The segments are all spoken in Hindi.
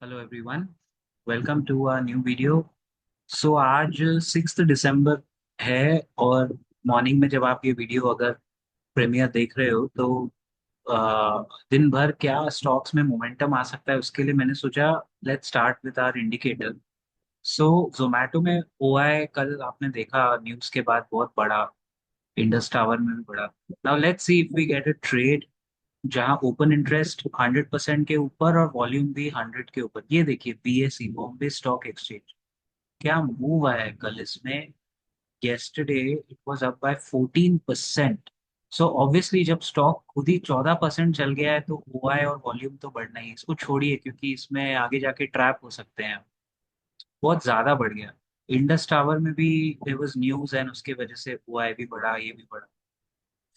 Hello everyone, welcome to our new video. So आज 6 दिसंबर है और मॉर्निंग में जब आप ये वीडियो अगर प्रीमियर देख रहे हो तो दिन भर क्या स्टॉक्स में मोमेंटम आ सकता है उसके लिए मैंने सोचा let's start with our indicator. So Zomato में ओआई कल आपने देखा न्यूज़ के बाद बहुत बड़ा, इंडस टावर में भी बड़ा। Now let's see if we get a trade जहां ओपन इंटरेस्ट 100% के ऊपर और वॉल्यूम भी 100 के ऊपर। ये देखिए बीएसई बॉम्बे स्टॉक एक्सचेंज, क्या मूव आया है कल इसमें। yesterday it was up by 14%। So obviously जब स्टॉक खुद ही 14% चल गया है तो ओआई और वॉल्यूम तो बढ़ना ही है। इसको छोड़िए क्योंकि इसमें आगे जाके ट्रैप हो सकते हैं। बहुत ज्यादा बढ़ गया। इंडस टावर में भी देयर वाज न्यूज एंड उसके वजह से ओआई भी बढ़ा, ये भी बढ़ा।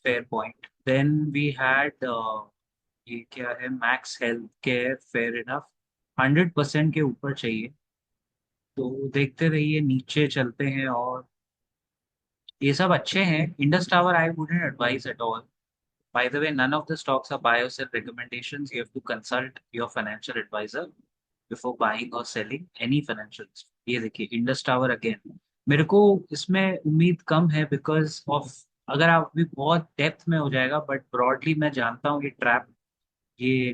Fair point. Then we had ये क्या है, Max Healthcare, fair enough. 100% के ऊपर चाहिए तो देखते रहिए, नीचे चलते हैं। और ये सब अच्छे हैं। Indus Tower I wouldn't advise at all. By the way, none of the stocks are buy और sell recommendations. You have to consult your financial advisor before buying or selling any financial। ये देखिए इंडस टावर अगेन, मेरे को इसमें उम्मीद कम है बिकॉज ऑफ, अगर आप भी बहुत डेप्थ में हो जाएगा, बट ब्रॉडली मैं जानता हूँ ये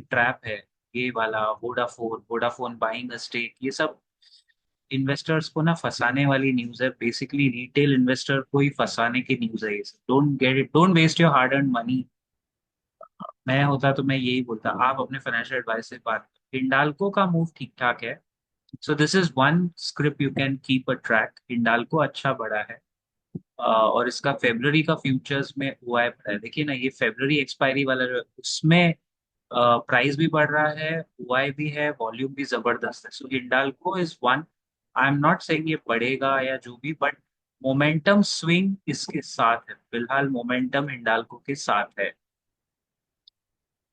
ट्रैप है। ये वाला Vodafone Vodafone buying a stake, ये सब इन्वेस्टर्स को ना फंसाने वाली न्यूज़ है। बेसिकली रिटेल इन्वेस्टर को ही फंसाने की न्यूज़ है ये सब। Don't get it, don't waste your hard earn money. मैं होता तो मैं यही बोलता, आप अपने फाइनेंशियल एडवाइस से बात। हिंडाल्को का मूव ठीक ठाक है। So this is one script you can keep a track. Hindalco अच्छा बढ़ा है। और इसका फेब्रवरी का फ्यूचर्स में हुआ है बढ़ा है। देखिए ना, ये फेब्रवरी एक्सपायरी वाला जो है, उसमें प्राइस भी बढ़ रहा है, हुआई भी है, वॉल्यूम भी जबरदस्त है। So Hindalco is one. I am not saying ये बढ़ेगा या जो भी, बट मोमेंटम स्विंग इसके साथ है। फिलहाल मोमेंटम हिंडाल्को के साथ है।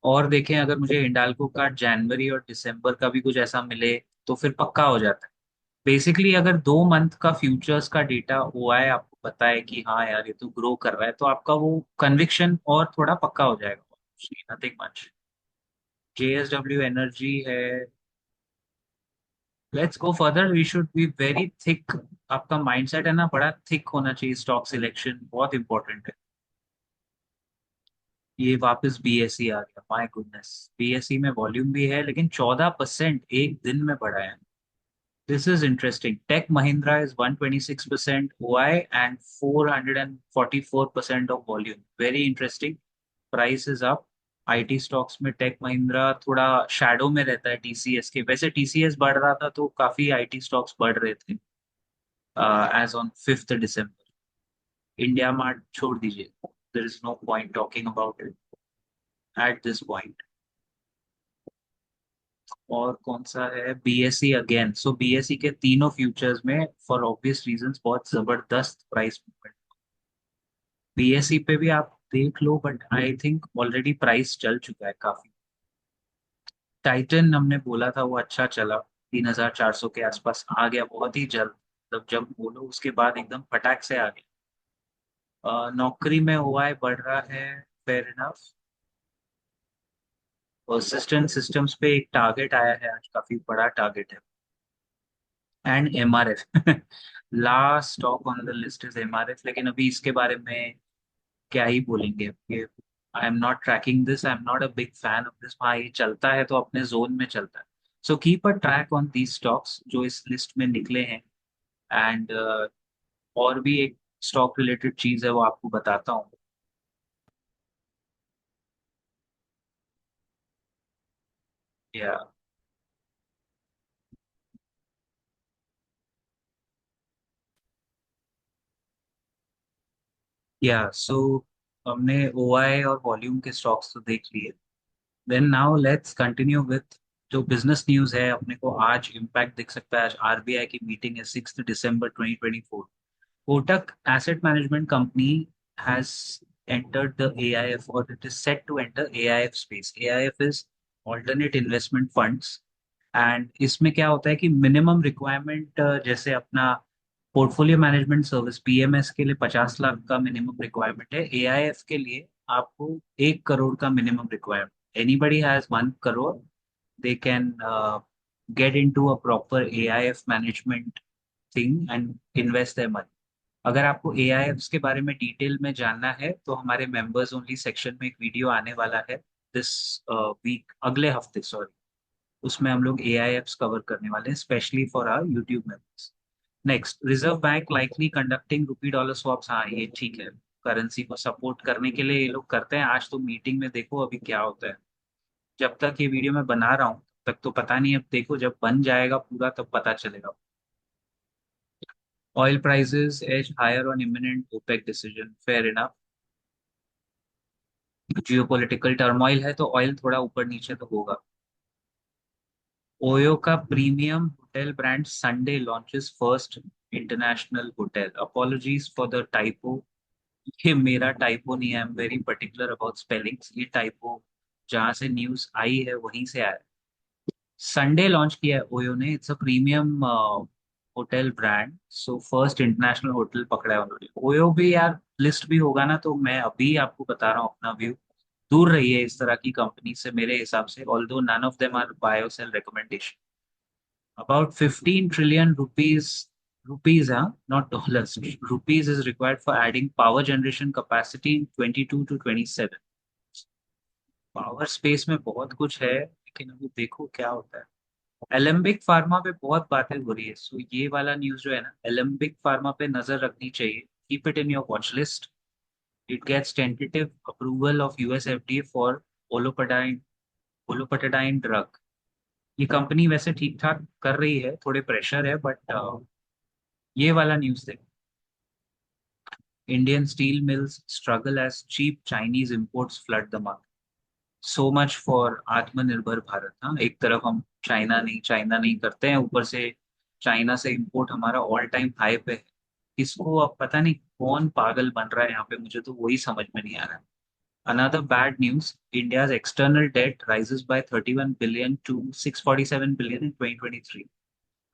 और देखें, अगर मुझे हिंडाल्को का जनवरी और दिसंबर का भी कुछ ऐसा मिले तो फिर पक्का हो जाता है। बेसिकली अगर 2 मंथ का फ्यूचर्स का डेटा हुआ है, आपको पता है कि हाँ यार ये तो ग्रो कर रहा है, तो आपका वो कन्विक्शन और थोड़ा पक्का हो जाएगा। Nothing much. जेएसडब्ल्यू एनर्जी है। Let's go further, we should be very thick. आपका माइंडसेट है ना, बड़ा थिक होना चाहिए। स्टॉक सिलेक्शन बहुत इंपॉर्टेंट है। ये वापस बीएसई आ गया, माय गुडनेस। बीएसई में वॉल्यूम भी है लेकिन 14% एक दिन में बढ़ा है। This is interesting. Tech Mahindra is 126% OI and 444% of volume. Very interesting. Price is up. IT stocks में टेक महिंद्रा थोड़ा शैडो में रहता है टीसीएस के। वैसे टीसीएस बढ़ रहा था तो काफी आईटी स्टॉक्स बढ़ रहे थे as on 5 December. India mart छोड़ दीजिए, there is no point talking about it at this point. और कौन सा है, बीएसई अगेन। सो बीएसई के तीनों फ्यूचर्स में फॉर ऑब्वियस रीजंस बहुत जबरदस्त प्राइस मूवमेंट। बीएसई पे भी आप देख लो, but I think already price चल चुका है काफी। टाइटन हमने बोला था वो अच्छा चला, 3400 के आसपास आ गया बहुत ही जल्द। मतलब जब बोलो उसके बाद एकदम फटाक से आ गया। नौकरी में हुआ है, बढ़ रहा है। Fair enough. और सिस्टम सिस्टम्स पे एक टारगेट आया है आज, काफी बड़ा टारगेट है। And MRF last stock on the list is MRF, लेकिन अभी इसके बारे में क्या ही बोलेंगे। I am not tracking this, I am not a big fan of this. हाँ ये चलता है तो अपने जोन में चलता है। So keep a track on these stocks जो इस लिस्ट में निकले हैं। एंड और भी एक स्टॉक रिलेटेड चीज है वो आपको बताता हूँ। या या सो हमने ओआई और वॉल्यूम के स्टॉक्स तो देख लिए। Then now let's continue with जो बिजनेस न्यूज है। अपने को आज इम्पैक्ट दिख सकता है। आज आरबीआई की मीटिंग है 6 दिसंबर 2024। Kotak asset management company has entered the AIF, or it is set to enter AIF space. AIF is alternate investment funds। And इसमें क्या होता है कि मिनिमम रिक्वायरमेंट, जैसे अपना पोर्टफोलियो मैनेजमेंट सर्विस पीएमएस के लिए 50 लाख का मिनिमम रिक्वायरमेंट है, एआईएफ के लिए आपको 1 करोड़ का minimum requirement. Anybody has 1 crore, they can get into a proper AIF management thing and invest their money. अगर आपको AIFs के बारे में डिटेल में जानना है तो हमारे मेंबर्स ओनली सेक्शन में एक वीडियो आने वाला है दिस वीक, अगले हफ्ते सॉरी। उसमें हम लोग AIFs कवर करने वाले हैं specially for our YouTube members. Next, reserve bank likely conducting rupee dollar swaps. हाँ ये ठीक है, करेंसी को सपोर्ट करने के लिए ये लोग करते हैं। आज तो मीटिंग में देखो अभी क्या होता है। जब तक ये वीडियो मैं बना रहा हूँ तब तक तो पता नहीं, अब देखो जब बन जाएगा पूरा तब पता चलेगा। Oil prices edge higher on imminent OPEC decision, fair enough. Geopolitical turmoil है तो ऑयल थोड़ा ऊपर नीचे तो होगा। ओयो का premium hotel brand Sunday launches first international hotel. Apologies for the typo. ये मेरा टाइपो नहीं है, I am very particular about spellings. ये टाइपो जहां से न्यूज आई है वहीं से आया है। संडे लॉन्च किया है ओयो ने। It's a premium hotel brand, so first international hotel पकड़ा है उन्होंने। ओयो भी यार लिस्ट भी होगा ना, तो मैं अभी आपको बता रहा हूँ अपना व्यू। दूर रहिए इस तरह की कंपनी से मेरे हिसाब से, although none of them are buy sell recommendation. About 15 trillion rupees, not dollars, rupees is required for adding power generation capacity in 22 to 27। Power space में बहुत कुछ है लेकिन अभी देखो क्या होता है। एलेम्बिक फार्मा पे बहुत बातें हो रही है, सो ये वाला न्यूज जो है ना, एलेम्बिक फार्मा पे नजर रखनी चाहिए। Keep it in your watch list. It gets tentative approval of US FDA for olopatadine olopatadine drug. ये कंपनी वैसे ठीक ठाक कर रही है, थोड़े प्रेशर है बट ये वाला न्यूज देखो। Indian steel mills struggle as cheap Chinese imports flood the market. So much for Atmanirbhar Bharat. हाँ, एक तरफ हम चाइना नहीं करते हैं, ऊपर से चाइना से इंपोर्ट हमारा ऑल टाइम हाई पे है। इसको अब पता नहीं कौन पागल बन रहा है यहाँ पे, मुझे तो वही समझ में नहीं आ रहा है। Another bad news, India's external debt rises by 31 billion to 647 billion in 2023,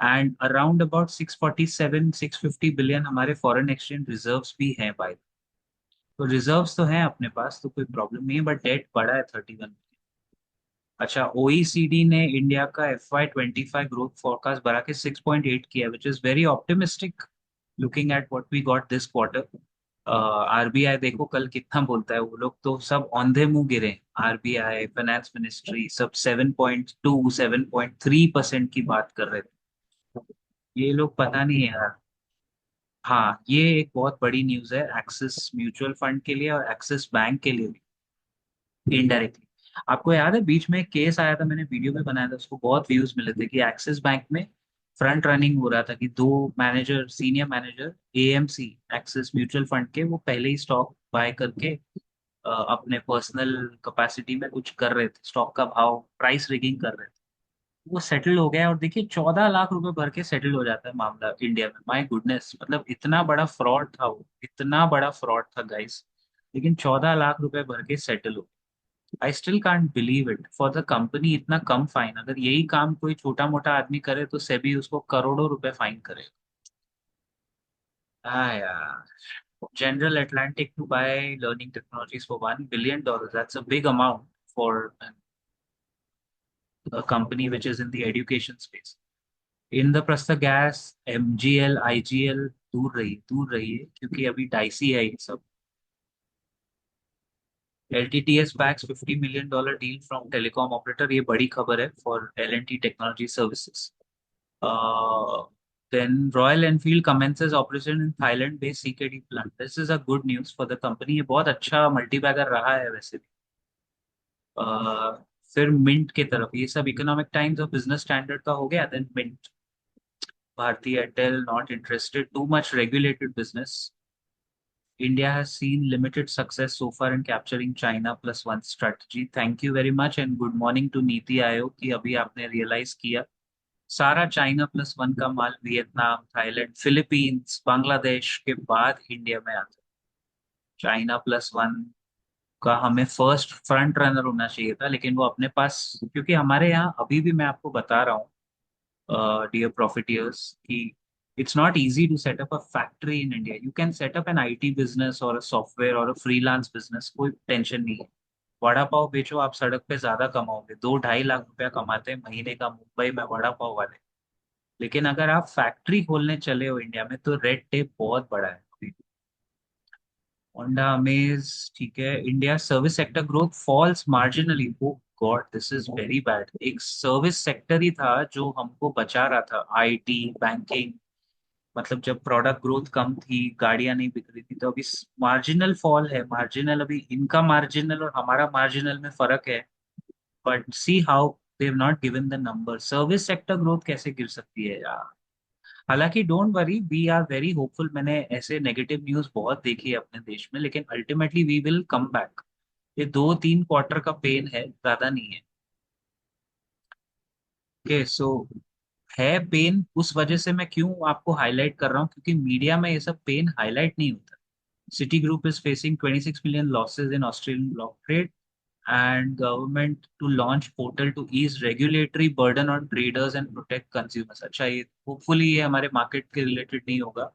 and around about 647 650 billion हमारे फॉरेन एक्सचेंज रिजर्व्स भी हैं भाई। तो रिजर्व्स तो हैं अपने पास, तो कोई प्रॉब्लम नहीं है, बट डेट बढ़ा है 31। अच्छा, OECD ने इंडिया का FY25 ग्रोथ फोरकास्ट बढ़ा के 6.8 किया, which is very optimistic looking at what we got this quarter. RBI देखो कल कितना बोलता है, वो लोग तो सब औंधे मुंह गिरे। RBI, फाइनेंस मिनिस्ट्री सब 7.2 7.3% की बात कर रहे थे। ये लोग पता नहीं है यार। हाँ, ये एक बहुत बड़ी न्यूज है एक्सिस म्यूचुअल फंड के लिए और एक्सिस बैंक के लिए भी इनडायरेक्टली। आपको याद है बीच में एक केस आया था, मैंने वीडियो में बनाया था, उसको बहुत व्यूज मिले थे कि एक्सिस बैंक में फ्रंट रनिंग हो रहा था कि दो manager, senior manager AMC axis mutual fund के, वो पहले ही स्टॉक बाय करके अपने पर्सनल कैपेसिटी में कुछ कर रहे थे, स्टॉक का भाव प्राइस रिगिंग कर रहे थे। वो सेटल हो गया, और देखिए 14 लाख रुपए भर के सेटल हो जाता है मामला इंडिया में। माय गुडनेस, मतलब इतना बड़ा फ्रॉड था वो, इतना बड़ा फ्रॉड था गाइस। लेकिन 14 लाख रुपए भर के सेटल हो। I still can't believe it for the company, इतना कम फाइन। अगर यही काम कोई छोटा मोटा आदमी करे तो सेबी उसको करोड़ों रुपए फाइन करे। हाँ यार। General Atlantic to buy learning technologies for $1 billion, that's a big amount for a company which is in the education space। Indraprastha gas, MGL, IGL, दूर रही है क्योंकि अभी डाइसी है ये सब। LTTS backs $50 million deal from telecom operator, ये बड़ी खबर है for L&T technology services. Then Royal Enfield commences operation in Thailand based CKD plant। This is a good news for the company, ये बहुत अच्छा मल्टीबैगर रहा है वैसे भी। Uh, फिर मिंट की तरफ, ये सब इकोनॉमिक टाइम्स और बिजनेस स्टैंडर्ड का हो गया। Then Mint, Bharti Airtel not interested, too much regulated business. India has seen limited success so far in capturing China plus one strategy। Thank you very much and good morning to NITI Aayog कि अभी आपने रियलाइज किया। सारा चाइना प्लस वन का माल वियतनाम, थाईलैंड, फिलीपींस, बांग्लादेश के बाद इंडिया में आता है। चाइना प्लस वन का हमें फर्स्ट फ्रंट रनर होना चाहिए था, लेकिन वो अपने पास, क्योंकि हमारे यहाँ अभी भी मैं आपको बता रहा हूँ डियर प्रॉफिटियर्स कि it's not easy to set up a factory in India। You can set up an IT business or a software or a freelance business, कोई टेंशन नहीं है। वड़ा पाव बेचो, आप सड़क पे ज्यादा कमाओगे, 2-2.5 लाख रुपया कमाते हैं महीने का मुंबई में वड़ा पाव वाले। लेकिन अगर आप फैक्ट्री खोलने चले हो इंडिया में तो रेड टेप बहुत बड़ा है अभी। होंडा अमेज, ठीक है। India service sector growth falls marginally, oh God this is very bad. एक सर्विस सेक्टर ही था जो हमको बचा रहा था, आईटी, बैंकिंग। मतलब जब प्रोडक्ट ग्रोथ कम थी, गाड़ियां नहीं बिक रही थी, तो अभी मार्जिनल फॉल है। मार्जिनल, अभी इनका मार्जिनल और हमारा मार्जिनल में फर्क है। But see how they have not given the number. Service sector growth कैसे गिर सकती है यार। हालांकि don't worry, we are very hopeful. मैंने ऐसे नेगेटिव न्यूज बहुत देखी है अपने देश में, लेकिन ultimately we will come back. ये 2-3 क्वार्टर का पेन है, ज्यादा नहीं है। ओके सो, है पेन। उस वजह से मैं क्यों आपको हाईलाइट कर रहा हूँ, क्योंकि मीडिया में ये सब पेन हाईलाइट नहीं होता। City group is facing 26 million losses in Australian block trade, and government to launch portal to ease regulatory burden on traders and protect consumers। अच्छा, ये होपफुली ये हमारे मार्केट के रिलेटेड नहीं होगा।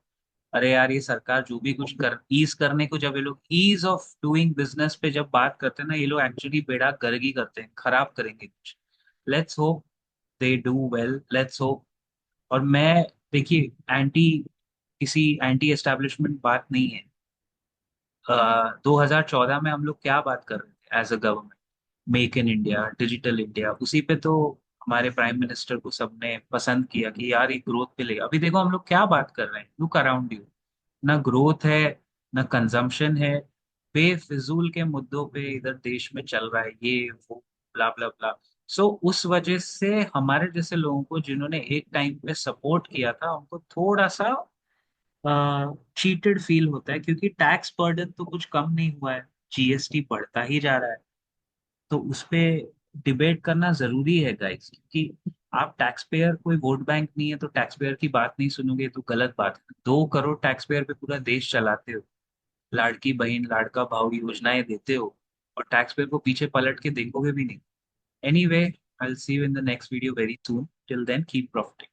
अरे यार, ये सरकार जो भी कुछ कर ईज करने को, जब ये लोग ईज ऑफ डूइंग बिजनेस पे जब बात करते हैं ना, ये लोग एक्चुअली बेड़ा गर्गी करते हैं, खराब करेंगे कुछ। Let's hope they do well, let's hope. और मैं, देखिए, एंटी, किसी एंटी एस्टेब्लिशमेंट बात नहीं है। 2014 में हम लोग क्या बात कर रहे थे as a government? Make in India, digital India, उसी पे तो हमारे प्राइम मिनिस्टर को सबने पसंद किया कि यार ये ग्रोथ पे लेगा। अभी देखो हम लोग क्या बात कर रहे हैं, लुक अराउंड यू। ना ग्रोथ है, ना कंजम्पशन है। बेफिजूल के मुद्दों पे इधर देश में चल रहा है ये वो, ब्ला ब्ला ब्ला। सो उस वजह से हमारे जैसे लोगों को, जिन्होंने एक टाइम पे सपोर्ट किया था, हमको थोड़ा सा चीटेड फील होता है, क्योंकि टैक्स बर्डन तो कुछ कम नहीं हुआ है। जीएसटी बढ़ता ही जा रहा है। तो उस पे डिबेट करना जरूरी है गाइस, क्योंकि आप टैक्स पेयर, कोई वोट बैंक नहीं है तो टैक्स पेयर की बात नहीं सुनोगे तो गलत बात है। 2 करोड़ टैक्स पेयर पे पूरा देश चलाते हो, लाड़की बहन लाड़का भाऊ योजनाएं देते हो, और टैक्स पेयर को पीछे पलट के देखोगे भी नहीं। Anyway, I will see you in the next video very soon. Till then keep profiting.